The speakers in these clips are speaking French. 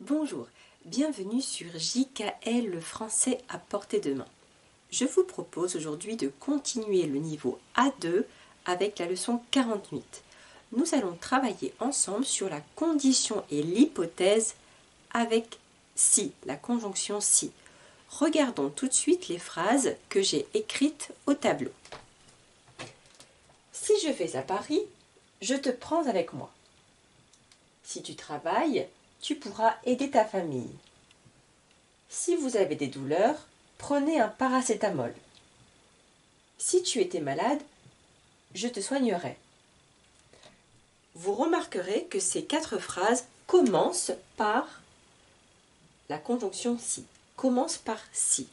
Bonjour, bienvenue sur JKL le français à portée de main. Je vous propose aujourd'hui de continuer le niveau A2 avec la leçon 48. Nous allons travailler ensemble sur la condition et l'hypothèse avec si, la conjonction si. Regardons tout de suite les phrases que j'ai écrites au tableau. Si je vais à Paris, je te prends avec moi. Si tu travailles, tu pourras aider ta famille. Si vous avez des douleurs, prenez un paracétamol. Si tu étais malade, je te soignerai. Vous remarquerez que ces 4 phrases commencent par la conjonction si. Commence par si.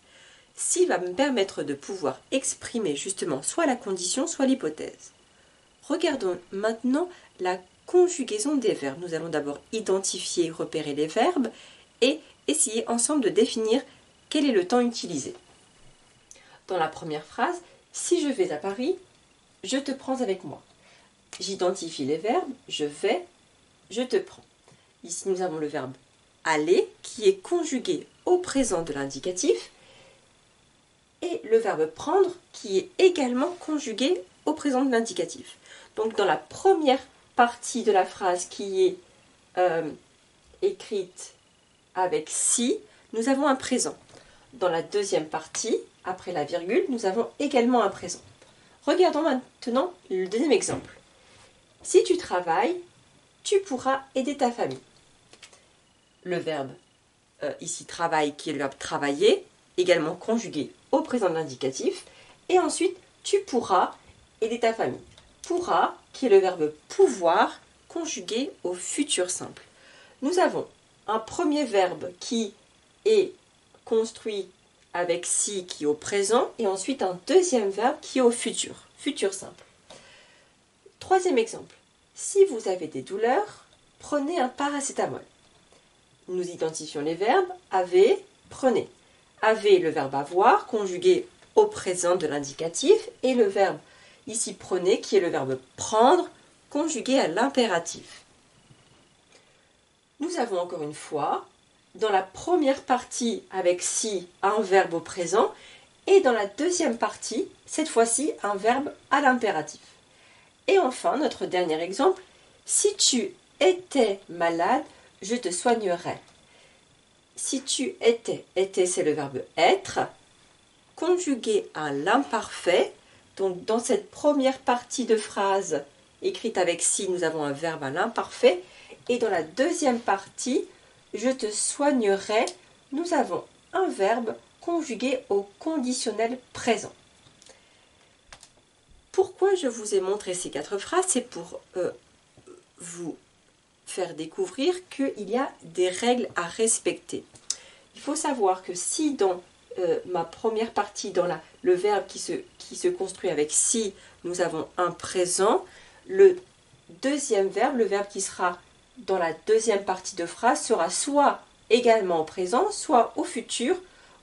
Si va me permettre de pouvoir exprimer justement soit la condition, soit l'hypothèse. Regardons maintenant la conjugaison des verbes. Nous allons d'abord identifier et repérer les verbes et essayer ensemble de définir quel est le temps utilisé. Dans la première phrase, si je vais à Paris, je te prends avec moi. J'identifie les verbes, je vais, je te prends. Ici, nous avons le verbe aller qui est conjugué au présent de l'indicatif et le verbe prendre qui est également conjugué au présent de l'indicatif. Donc dans la première partie de la phrase qui est écrite avec si, nous avons un présent. Dans la deuxième partie, après la virgule, nous avons également un présent. Regardons maintenant le deuxième exemple. Si tu travailles, tu pourras aider ta famille. Le verbe ici travaille qui est le verbe travailler, également conjugué au présent de l'indicatif. Et ensuite, tu pourras aider ta famille. Pourra qui est le verbe pouvoir conjugué au futur simple. Nous avons un premier verbe qui est construit avec si qui est au présent et ensuite un deuxième verbe qui est au futur, futur simple. Troisième exemple. Si vous avez des douleurs, prenez un paracétamol. Nous identifions les verbes avez, prenez. Avez le verbe avoir conjugué au présent de l'indicatif et le verbe ici prenez qui est le verbe prendre conjugué à l'impératif. Nous avons encore une fois dans la première partie avec si un verbe au présent et dans la deuxième partie cette fois-ci un verbe à l'impératif. Et enfin notre dernier exemple, si tu étais malade, je te soignerais. Si tu étais, était c'est le verbe être, conjugué à l'imparfait. Donc dans cette première partie de phrase écrite avec si, nous avons un verbe à l'imparfait. Et dans la deuxième partie, je te soignerai, nous avons un verbe conjugué au conditionnel présent. Pourquoi je vous ai montré ces 4 phrases? C'est pour vous faire découvrir qu'il y a des règles à respecter. Il faut savoir que si dans ma première partie, dans le verbe qui se construit avec si, nous avons un présent, le deuxième verbe, le verbe qui sera dans la deuxième partie de phrase, sera soit également au présent, soit au futur,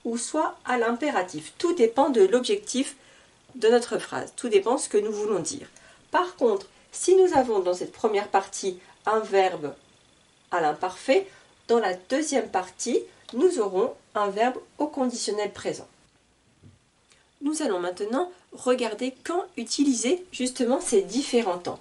ou soit à l'impératif. Tout dépend de l'objectif de notre phrase, tout dépend de ce que nous voulons dire. Par contre, si nous avons dans cette première partie un verbe à l'imparfait, dans la deuxième partie, nous aurons un verbe au conditionnel présent. Nous allons maintenant regarder quand utiliser justement ces différents temps.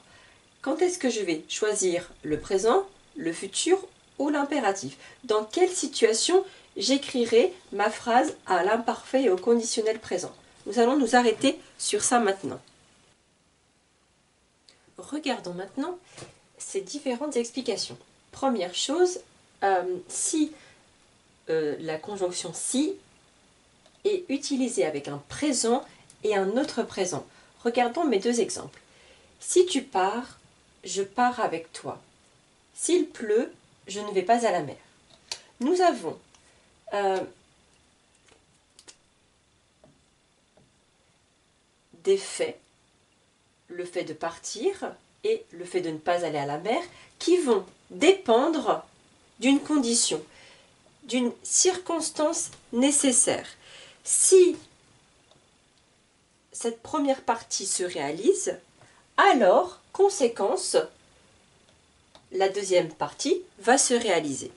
Quand est-ce que je vais choisir le présent, le futur ou l'impératif? Dans quelle situation j'écrirai ma phrase à l'imparfait et au conditionnel présent? Nous allons nous arrêter sur ça maintenant. Regardons maintenant ces différentes explications. Première chose, si la conjonction si est utilisée avec un présent et un autre présent. Regardons mes 2 exemples. Si tu pars, je pars avec toi. S'il pleut, je ne vais pas à la mer. Nous avons des faits, le fait de partir et le fait de ne pas aller à la mer, qui vont dépendre d'une condition, d'une circonstance nécessaire. Si cette première partie se réalise, alors, conséquence, la deuxième partie va se réaliser.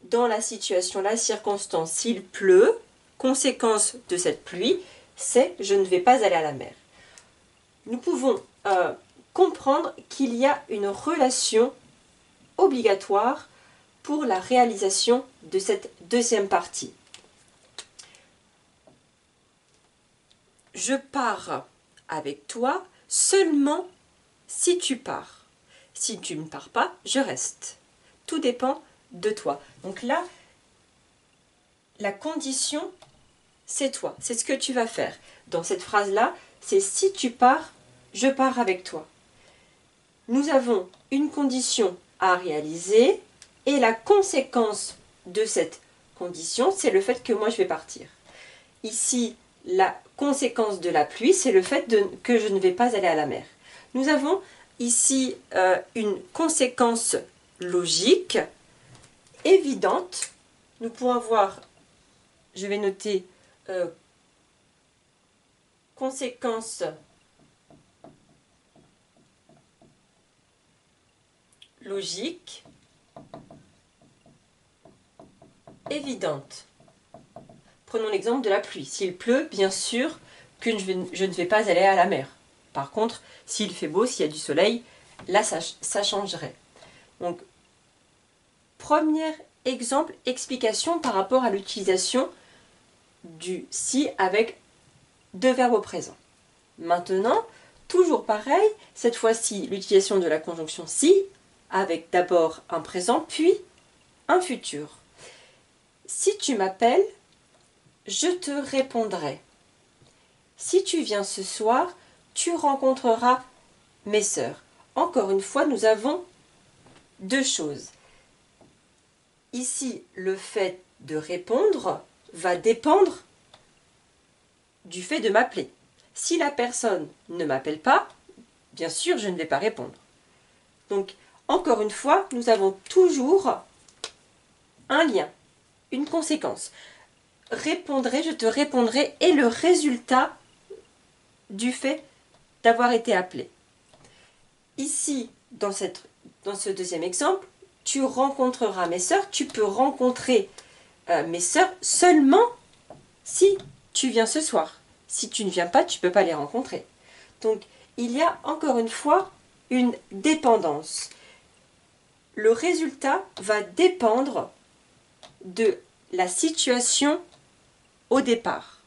dans la situation, la circonstance, s'il pleut, conséquence de cette pluie, c'est je ne vais pas aller à la mer. Nous pouvons comprendre qu'il y a une relation obligatoire pour la réalisation de cette deuxième partie. Je pars avec toi seulement si tu pars. Si tu ne pars pas, je reste. Tout dépend de toi. Donc là, la condition, c'est toi. C'est ce que tu vas faire. Dans cette phrase-là, c'est si tu pars, je pars avec toi. Nous avons une condition à réaliser et la conséquence de cette condition, c'est le fait que moi je vais partir. Ici, la conséquence de la pluie, c'est le fait que je ne vais pas aller à la mer. Nous avons ici une conséquence logique, évidente. Nous pouvons avoir, je vais noter, conséquence logique, évidente. Prenons l'exemple de la pluie. S'il pleut, bien sûr que je ne vais pas aller à la mer. Par contre, s'il fait beau, s'il y a du soleil, là, ça changerait. Donc, premier exemple, explication par rapport à l'utilisation du si avec deux verbes au présent. Maintenant, toujours pareil, cette fois-ci, l'utilisation de la conjonction si avec d'abord un présent, puis un futur. Si tu m'appelles, je te répondrai. Si tu viens ce soir, tu rencontreras mes sœurs. Encore une fois, nous avons deux choses. Ici, le fait de répondre va dépendre du fait de m'appeler. Si la personne ne m'appelle pas, bien sûr, je ne vais pas répondre. Donc, encore une fois, nous avons toujours un lien, une conséquence. Répondrai, je te répondrai est le résultat du fait d'avoir été appelé. Ici, dans ce deuxième exemple, tu rencontreras mes sœurs, tu peux rencontrer mes sœurs seulement si tu viens ce soir. Si tu ne viens pas, tu ne peux pas les rencontrer. Donc, il y a encore une fois une dépendance. Le résultat va dépendre de la situation au départ.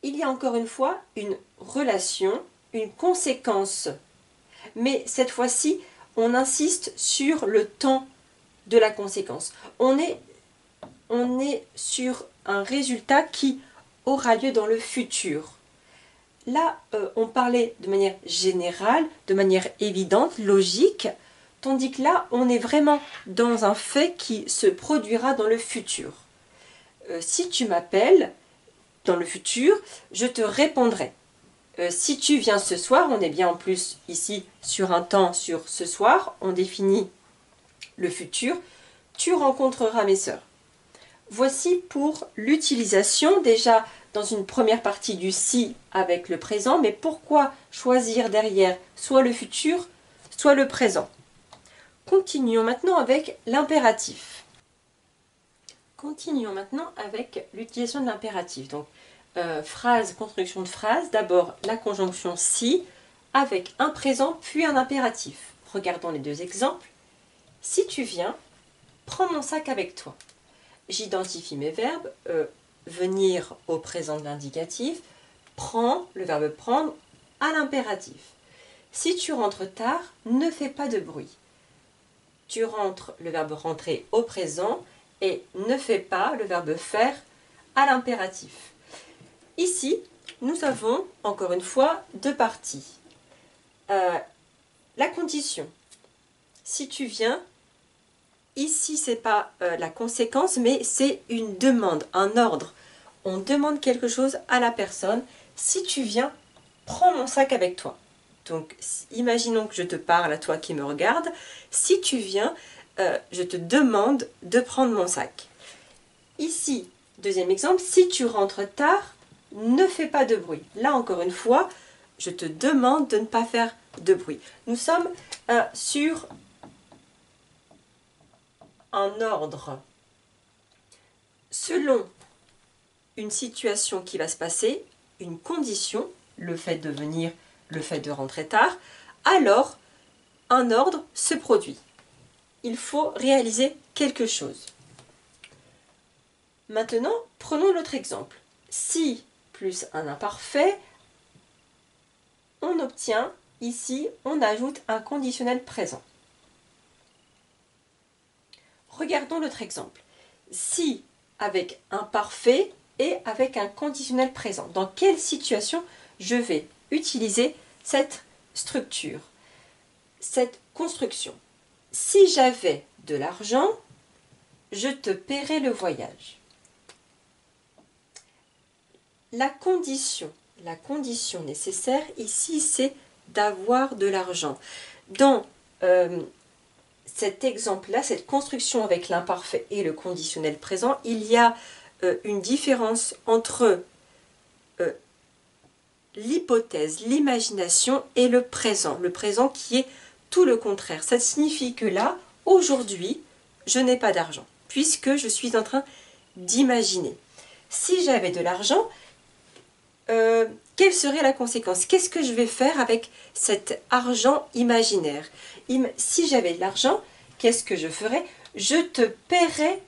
Il y a encore une fois une relation, une conséquence. Mais cette fois-ci, on insiste sur le temps de la conséquence. On est sur un résultat qui aura lieu dans le futur. Là, on parlait de manière générale, de manière évidente, logique, tandis que là, on est vraiment dans un fait qui se produira dans le futur. Si tu m'appelles, dans le futur, je te répondrai. Si tu viens ce soir, on est bien en plus ici sur un temps, sur ce soir, on définit le futur, tu rencontreras mes sœurs. Voici pour l'utilisation, déjà dans une première partie du si avec le présent, mais pourquoi choisir derrière soit le futur, soit le présent? Continuons maintenant avec l'impératif. Continuons maintenant avec l'utilisation de l'impératif. Donc, phrase, construction de phrase, d'abord la conjonction si avec un présent puis un impératif. Regardons les deux exemples. Si tu viens, prends mon sac avec toi. J'identifie mes verbes, venir au présent de l'indicatif, prends, le verbe prendre, à l'impératif. Si tu rentres tard, ne fais pas de bruit. Tu rentres, le verbe rentrer au présent, et ne fais pas, le verbe faire, à l'impératif. Ici, nous avons, encore une fois, deux parties. La condition. Si tu viens, ici, ce n'est pas la conséquence, mais c'est une demande, un ordre. On demande quelque chose à la personne. Si tu viens, prends mon sac avec toi. Donc, imaginons que je te parle à toi qui me regarde. Si tu viens, je te demande de prendre mon sac. Ici, deuxième exemple, si tu rentres tard, ne fais pas de bruit. Là, encore une fois, je te demande de ne pas faire de bruit. Nous sommes sur un ordre selon une situation qui va se passer, une condition, le fait de venir, le fait de rentrer tard, alors un ordre se produit. Il faut réaliser quelque chose. Maintenant, prenons l'autre exemple. Si plus un imparfait, on obtient, ici, on ajoute un conditionnel présent. Regardons l'autre exemple. Si avec un parfait et avec un conditionnel présent, dans quelle situation je vais utiliser cette structure, cette construction? Si j'avais de l'argent, je te paierai le voyage. La condition nécessaire ici, c'est d'avoir de l'argent. Dans cet exemple-là, cette construction avec l'imparfait et le conditionnel présent, il y a une différence entre l'hypothèse, l'imagination et le présent qui est tout le contraire. Ça signifie que là, aujourd'hui, je n'ai pas d'argent, puisque je suis en train d'imaginer. Si j'avais de l'argent, quelle serait la conséquence? Qu'est-ce que je vais faire avec cet argent imaginaire? Si j'avais de l'argent, qu'est-ce que je ferais? Je te paierais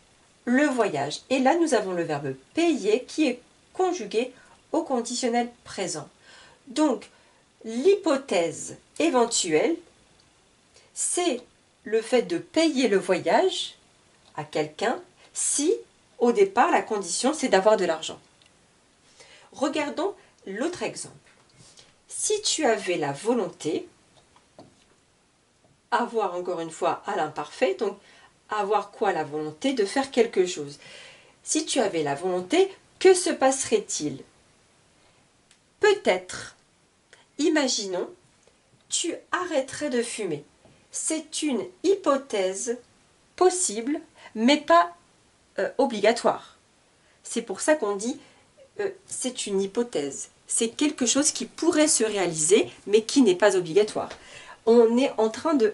le voyage. Et là, nous avons le verbe payer qui est conjugué au conditionnel présent. Donc, l'hypothèse éventuelle, c'est le fait de payer le voyage à quelqu'un si, au départ, la condition, c'est d'avoir de l'argent. Regardons l'autre exemple. Si tu avais la volonté, avoir encore une fois à l'imparfait, donc avoir quoi? La volonté de faire quelque chose. Si tu avais la volonté, que se passerait-il? Peut-être, imaginons, tu arrêterais de fumer. C'est une hypothèse possible, mais pas obligatoire. C'est pour ça qu'on dit c'est une hypothèse. C'est quelque chose qui pourrait se réaliser, mais qui n'est pas obligatoire. On est en train de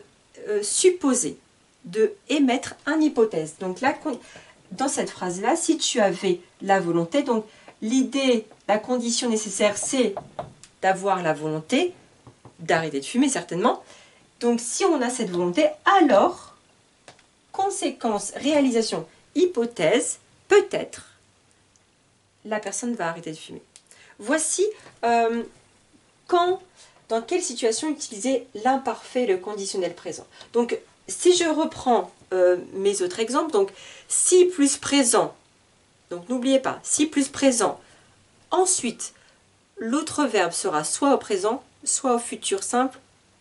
supposer, de émettre une hypothèse. Donc là, dans cette phrase-là, si tu avais la volonté, donc l'idée, la condition nécessaire, c'est d'avoir la volonté d'arrêter de fumer, certainement. Donc si on a cette volonté, alors, conséquence, réalisation, hypothèse, peut-être, la personne va arrêter de fumer. Voici dans quelle situation utiliser l'imparfait et le conditionnel présent. Donc, si je reprends mes autres exemples, donc si plus présent, donc n'oubliez pas, si plus présent, ensuite, l'autre verbe sera soit au présent, soit au futur simple,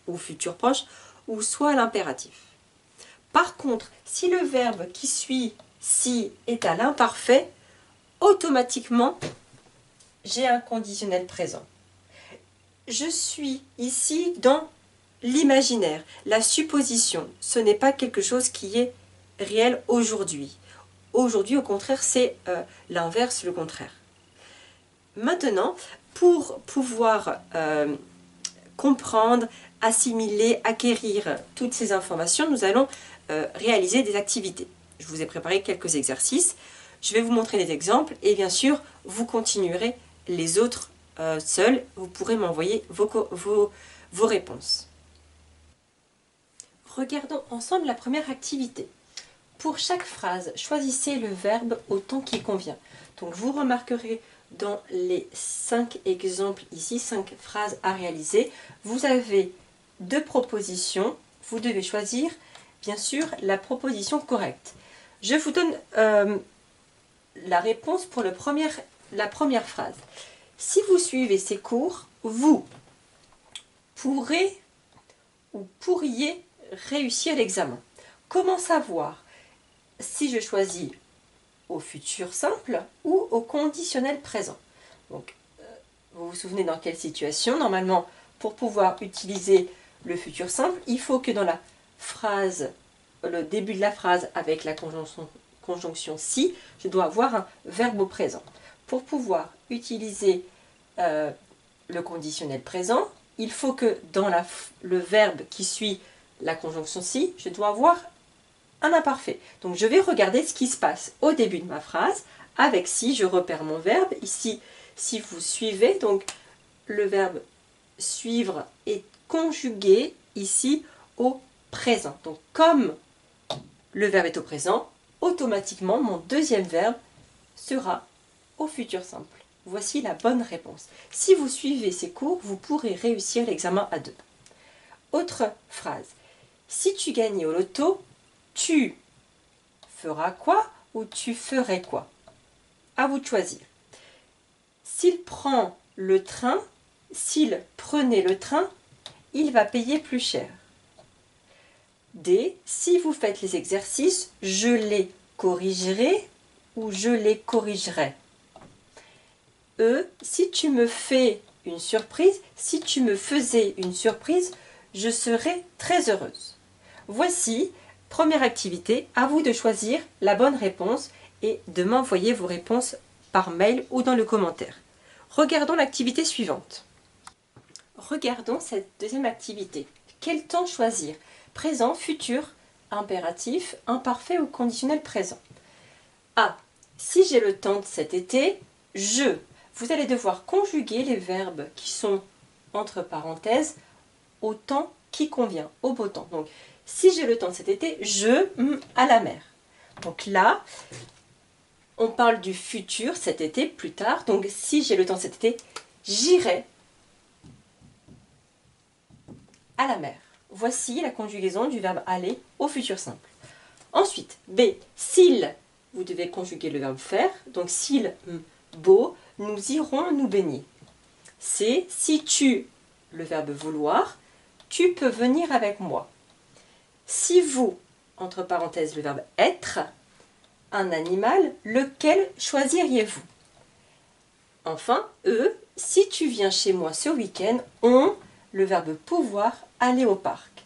ou futur proche, ou soit à l'impératif. Par contre, si le verbe qui suit si est à l'imparfait, automatiquement, j'ai un conditionnel présent. Je suis ici dans l'imaginaire, la supposition. Ce n'est pas quelque chose qui est réel aujourd'hui. Aujourd'hui, au contraire, c'est l'inverse, le contraire. Maintenant, pour pouvoir comprendre, assimiler, acquérir toutes ces informations, nous allons réaliser des activités. Je vous ai préparé quelques exercices. Je vais vous montrer des exemples et bien sûr, vous continuerez les autres seuls. Vous pourrez m'envoyer vos réponses. Regardons ensemble la première activité. Pour chaque phrase, choisissez le verbe au temps qui convient. Donc vous remarquerez dans les 5 exemples ici, 5 phrases à réaliser, vous avez 2 propositions. Vous devez choisir, bien sûr, la proposition correcte. Je vous donne la réponse pour la première phrase. Si vous suivez ces cours, vous pourrez ou pourriez réussir l'examen. Comment savoir si je choisis au futur simple ou au conditionnel présent? Donc, vous vous souvenez dans quelle situation? Normalement, pour pouvoir utiliser le futur simple, il faut que dans la phrase, le début de la phrase avec la conjonction si, je dois avoir un verbe au présent. Pour pouvoir utiliser le conditionnel présent, il faut que dans le verbe qui suit la conjonction si, je dois avoir un imparfait. Donc je vais regarder ce qui se passe au début de ma phrase avec si je repère mon verbe. Ici, si vous suivez, donc le verbe suivre est conjugué ici au présent. Donc comme le verbe est au présent, automatiquement mon deuxième verbe sera au futur simple. Voici la bonne réponse. Si vous suivez ces cours, vous pourrez réussir l'examen A2. Autre phrase. Si tu gagnais au loto, tu feras quoi ou tu ferais quoi? À vous de choisir. S'il prend le train, s'il prenait le train, il va payer plus cher. D. Si vous faites les exercices, je les corrigerai ou je les corrigerai. E. Si tu me fais une surprise, si tu me faisais une surprise, je serais très heureuse. Voici, première activité, à vous de choisir la bonne réponse et de m'envoyer vos réponses par mail ou dans le commentaire. Regardons l'activité suivante. Regardons cette deuxième activité. Quel temps choisir? Présent, futur, impératif, imparfait ou conditionnel présent? A. Si j'ai le temps cet été, je. Vous allez devoir conjuguer les verbes qui sont entre parenthèses au temps qui convient, au beau temps. Donc, si j'ai le temps cet été, je à la mer. Donc là, on parle du futur cet été, plus tard. Donc, si j'ai le temps cet été, j'irai à la mer. Voici la conjugaison du verbe aller au futur simple. Ensuite, B. S'il, vous devez conjuguer le verbe faire. Donc, s'il, beau, nous irons nous baigner. C. Si tu, le verbe vouloir, tu peux venir avec moi. Si vous, entre parenthèses le verbe être, un animal, lequel choisiriez-vous? Enfin, E. Si tu viens chez moi ce week-end, on, le verbe pouvoir, aller au parc.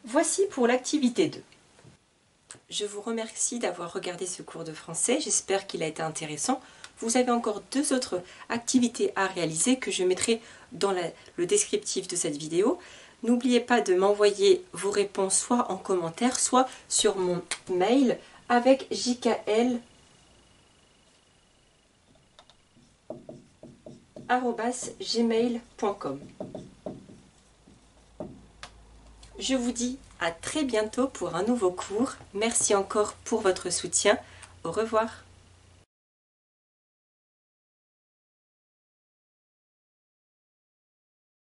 Voici pour l'activité 2. Je vous remercie d'avoir regardé ce cours de français, j'espère qu'il a été intéressant. Vous avez encore 2 autres activités à réaliser que je mettrai dans le descriptif de cette vidéo. N'oubliez pas de m'envoyer vos réponses soit en commentaire, soit sur mon mail avec jkl@gmail.com. Je vous dis à très bientôt pour un nouveau cours. Merci encore pour votre soutien. Au revoir.